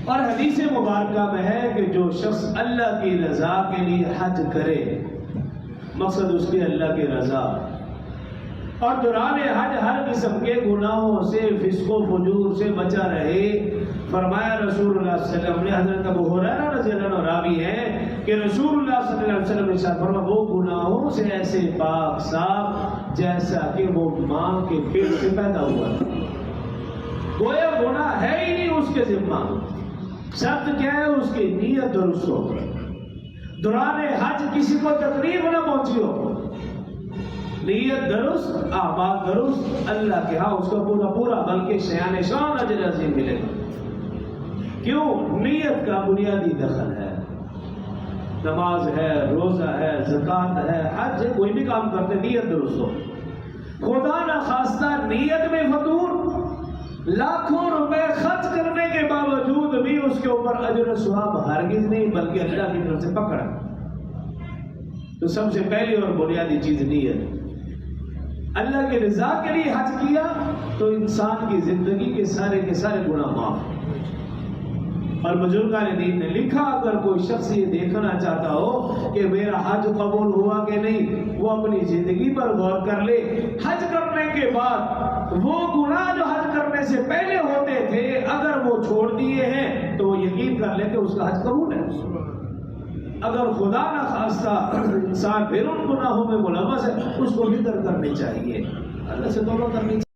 اور حدیث مبارکہ میں ہے کہ جو شخص اللہ کی رضا کے لیے حج کرے، مقصد اس کی اللہ کی رضا، اور دوران حج ہر قسم کے گناہوں سے، فسق و فجور سے بچا رہے، فرمایا رسول اللہ صلی اللہ علیہ وسلم نے، حضرت ابو ہریرہ رضی اللہ عنہ راوی ہے کہ رسول اللہ صلی اللہ علیہ وسلم نے فرمایا وہ گناہوں سے ایسے پاک صاف جیسا کہ وہ ماں کے پیٹ سے پیدا ہوا تھا۔ گویا گناہ ہے ہی نہیں اس کے ذمہ، شرط کیا ہے؟ اس کی نیت درست ہو، دوران حج کسی کو تکلیف نہ پہنچی ہو، نیت درست، اعمال درست، اللہ کے ہاں اس کا پورا بلکہ شیان شان اجر عظیم ملے گا۔ کیوں؟ نیت کا بنیادی دخل ہے۔ نماز ہے، روزہ ہے، زکوٰۃ ہے، حج ہے، کوئی بھی کام کرتے نیت درست ہو۔ خدا نخواستہ نیت میں فطور، لاکھوں روپے خرچ کرنے کے باوجود بھی اس کے اوپر اجر و ثواب ہرگز نہیں، بلکہ اللہ کی طرف سے پکڑ۔ تو سب سے پہلی اور بنیادی چیز نیت۔ اللہ کی رضا کے لیے حج کیا تو انسان کی زندگی کے سارے گناہ معاف۔ اور بزرگان دین نے لکھا اگر کوئی شخص یہ دیکھنا چاہتا ہو کہ میرا حج قبول ہوا کہ نہیں، وہ اپنی زندگی پر غور کر لے۔ حج کرنے کے بعد وہ گناہ جو حج کرنے سے پہلے ہوتے تھے اگر وہ چھوڑ دیے ہیں تو وہ یقین کر لے کہ اس کا حج قبول ہے۔ اگر خدا نہ خواستہ انسان پھر ان گناہوں میں ملوث ہے، اس کو فکر کرنی چاہیے، اللہ سے توبہ کرنی چاہیے۔